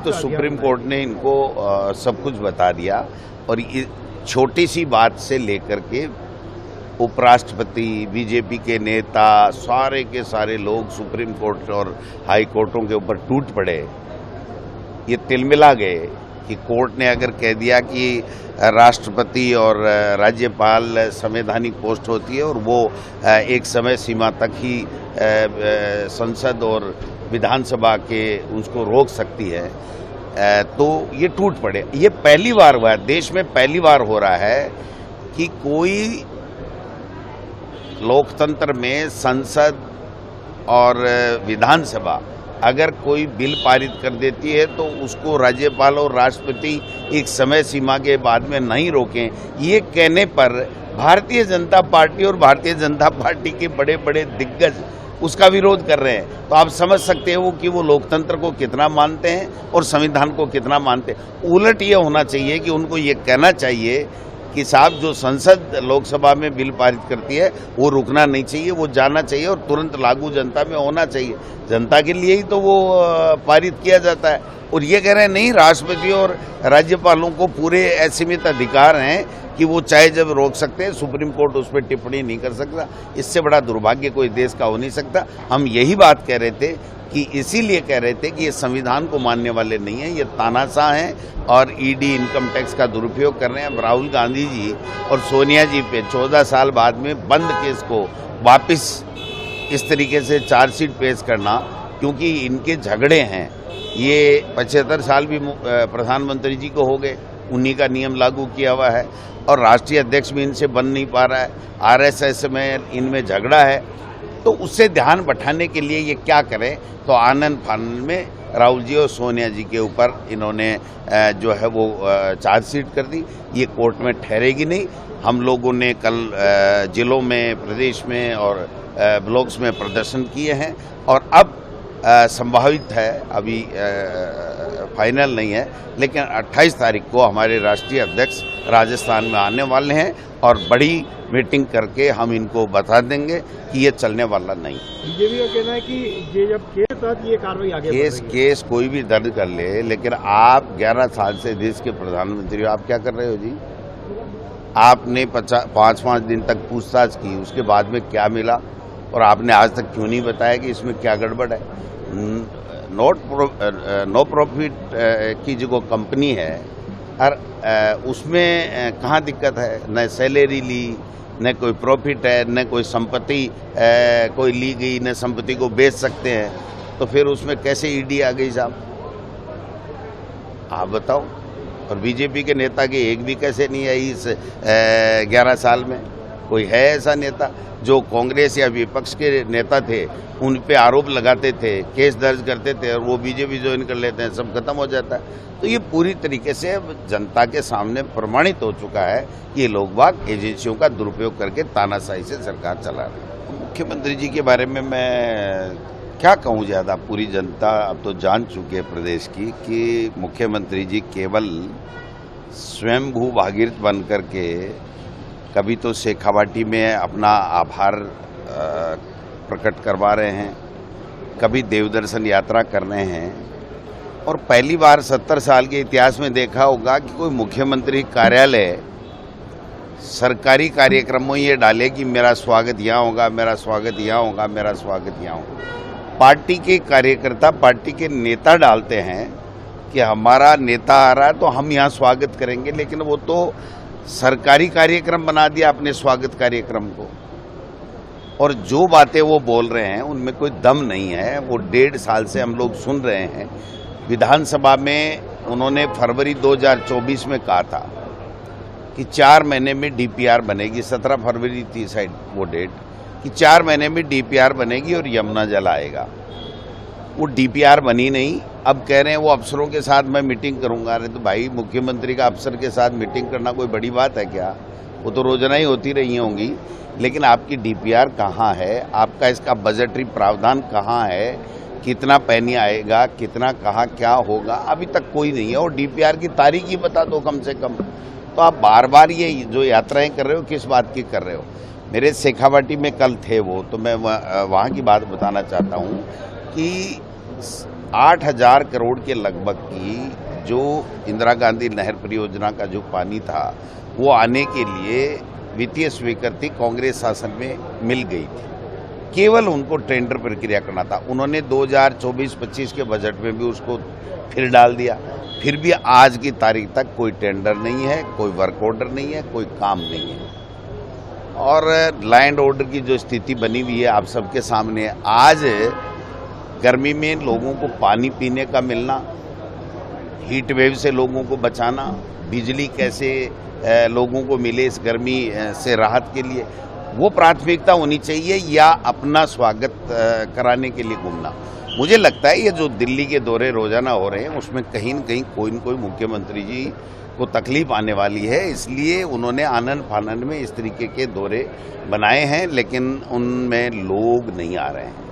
तो supreme court ने इनको सब कुछ बता दिया और ये छोटी सी बात से लेकर के उपराष्ट्रपति, बीजेपी के नेता, सारे के सारे लोग सुप्रीम कोर्ट और हाई कोर्टों के ऊपर टूट पड़े। ये तिलमिला गए कि कोर्ट ने अगर कह दिया कि राष्ट्रपति और राज्यपाल संवैधानिक पोस्ट होती है और वो एक समय सीमा तक ही संसद और विधानसभा के उसको रोक सकती है, तो ये टूट पड़े। ये पहली बार हुआ है, देश में पहली बार हो रहा है कि कोई लोकतंत्र में संसद और विधानसभा अगर कोई बिल पारित कर देती है तो उसको राज्यपाल और राष्ट्रपति एक समय सीमा के बाद में नहीं रोकें। ये कहने पर भारतीय जनता पार्टी और भारतीय जनता पार्टी के बड़े बड़े दिग्गज उसका विरोध कर रहे हैं। तो आप समझ सकते हो कि वो लोकतंत्र को कितना मानते हैं और संविधान को कितना मानते हैं। उलट ये होना चाहिए कि उनको ये कहना चाहिए कि साहब, जो संसद लोकसभा में बिल पारित करती है वो रुकना नहीं चाहिए, वो जाना चाहिए और तुरंत लागू जनता में होना चाहिए। जनता के लिए ही तो वो पारित किया जाता है। और ये कह रहे हैं नहीं, राष्ट्रपति और राज्यपालों को पूरे असीमित अधिकार हैं कि वो चाहे जब रोक सकते हैं, सुप्रीम कोर्ट उस पर टिप्पणी नहीं कर सकता। इससे बड़ा दुर्भाग्य कोई देश का हो नहीं सकता। हम यही बात कह रहे थे कि इसीलिए कह रहे थे कि ये संविधान को मानने वाले नहीं हैं, ये तानाशाह हैं और ईडी इनकम टैक्स का दुरुपयोग कर रहे हैं। अब राहुल गांधी जी और सोनिया जी पे 14 साल बाद में बंद केस को वापस इस तरीके से चार्जशीट पेश करना, क्योंकि इनके झगड़े हैं। ये 75 साल भी प्रधानमंत्री जी को हो गए, उन्हीं का नियम लागू किया हुआ है और राष्ट्रीय अध्यक्ष भी इनसे बन नहीं पा रहा है। आरएसएस में इनमें झगड़ा है, तो उससे ध्यान बैठाने के लिए ये क्या करें, तो आनंद फानंद में राहुल जी और सोनिया जी के ऊपर इन्होंने जो है वो चार्जशीट कर दी। ये कोर्ट में ठहरेगी नहीं। हम लोगों ने कल जिलों में, प्रदेश में और ब्लॉक्स में प्रदर्शन किए हैं और अब संभावित है, अभी फाइनल नहीं है, लेकिन 28 तारीख को हमारे राष्ट्रीय अध्यक्ष राजस्थान में आने वाले हैं और बड़ी मीटिंग करके हम इनको बता देंगे कि ये चलने वाला नहीं। बीजेपी का कहना है कि ये जब केस तहत ये कार्रवाई आगे केस कोई भी दर्ज कर ले, लेकिन आप 11 साल से देश के प्रधानमंत्री हो, आप क्या कर रहे हो जी? आपने 5-5 दिन तक पूछताछ की, उसके बाद में क्या मिला और आपने आज तक क्यों नहीं बताया कि इसमें क्या गड़बड़ है? नो प्रॉफिट की जो कंपनी है और उसमें कहाँ दिक्कत है? न सैलरी ली, न कोई प्रॉफिट है, न कोई संपत्ति कोई ली गई, न संपत्ति को बेच सकते हैं, तो फिर उसमें कैसे ईडी आ गई साहब? आप बताओ। और बीजेपी के नेता के एक भी कैसे नहीं आई इस 11 साल में? कोई है ऐसा नेता जो कांग्रेस या विपक्ष के नेता थे उन पे आरोप लगाते थे, केस दर्ज करते थे और वो बीजेपी ज्वाइन कर लेते हैं, सब खत्म हो जाता है? तो ये पूरी तरीके से जनता के सामने प्रमाणित हो चुका है कि ये लोग बाग एजेंसियों का दुरुपयोग करके तानाशाही से सरकार चला रहे हैं। मुख्यमंत्री जी के बारे में मैं क्या कहूँ, ज़्यादा पूरी जनता अब तो जान चुकी है प्रदेश की कि मुख्यमंत्री जी केवल स्वयंभू भागीरथ बन करके कभी तो शेखावाटी में अपना आभार प्रकट करवा रहे हैं, कभी देवदर्शन यात्रा कर रहे हैं और पहली बार 70 साल के इतिहास में देखा होगा कि कोई मुख्यमंत्री कार्यालय सरकारी कार्यक्रमों ये डाले कि मेरा स्वागत यहाँ होगा, मेरा स्वागत यहाँ होगा, मेरा स्वागत यहाँ होगा। पार्टी के कार्यकर्ता, पार्टी के नेता डालते हैं कि हमारा नेता आ रहा है तो हम यहाँ स्वागत करेंगे, लेकिन वो तो सरकारी कार्यक्रम बना दिया अपने स्वागत कार्यक्रम को। और जो बातें वो बोल रहे हैं उनमें कोई दम नहीं है। वो 1.5 साल से हम लोग सुन रहे हैं। विधानसभा में उन्होंने फरवरी 2024 में कहा था कि 4 महीने में डीपीआर बनेगी। 17 फरवरी थी शायद वो डेट, कि 4 महीने में डीपीआर बनेगी और यमुना जल आएगा। वो डीपीआर बनी नहीं। अब कह रहे हैं वो अफसरों के साथ मैं मीटिंग करूंगा। अरे तो भाई, मुख्यमंत्री का अफसर के साथ मीटिंग करना कोई बड़ी बात है क्या? वो तो रोजाना ही होती रही होंगी। लेकिन आपकी डीपीआर कहाँ है? आपका इसका बजटरी प्रावधान कहाँ है? कितना पैनी आएगा, कितना कहाँ क्या होगा, अभी तक कोई नहीं है। और डीपीआर की तारीख ही बता दो कम से कम। तो आप बार बार ये जो यात्राएं कर रहे हो, किस बात की कर रहे हो? मेरे शेखावाटी में कल थे वो, तो मैं वहाँ की बात बताना चाहता हूँ कि 8,000 करोड़ के लगभग की जो इंदिरा गांधी नहर परियोजना का जो पानी था वो आने के लिए वित्तीय स्वीकृति कांग्रेस शासन में मिल गई थी। केवल उनको टेंडर प्रक्रिया करना था। उन्होंने 2024-25 के बजट में भी उसको फिर डाल दिया। फिर भी आज की तारीख तक कोई टेंडर नहीं है, कोई वर्क ऑर्डर नहीं है, कोई काम नहीं है। और लैंड ऑर्डर की जो स्थिति बनी हुई है आप सबके सामने, आज गर्मी में लोगों को पानी पीने का मिलना, हीट वेव से लोगों को बचाना, बिजली कैसे लोगों को मिले इस गर्मी से राहत के लिए, वो प्राथमिकता होनी चाहिए, या अपना स्वागत कराने के लिए घूमना। मुझे लगता है ये जो दिल्ली के दौरे रोजाना हो रहे हैं उसमें कहीं न कहीं कोई न कोई मुख्यमंत्री जी को तकलीफ आने वाली है, इसलिए उन्होंने आनन फानन में इस तरीके के दौरे बनाए हैं, लेकिन उनमें लोग नहीं आ रहे हैं।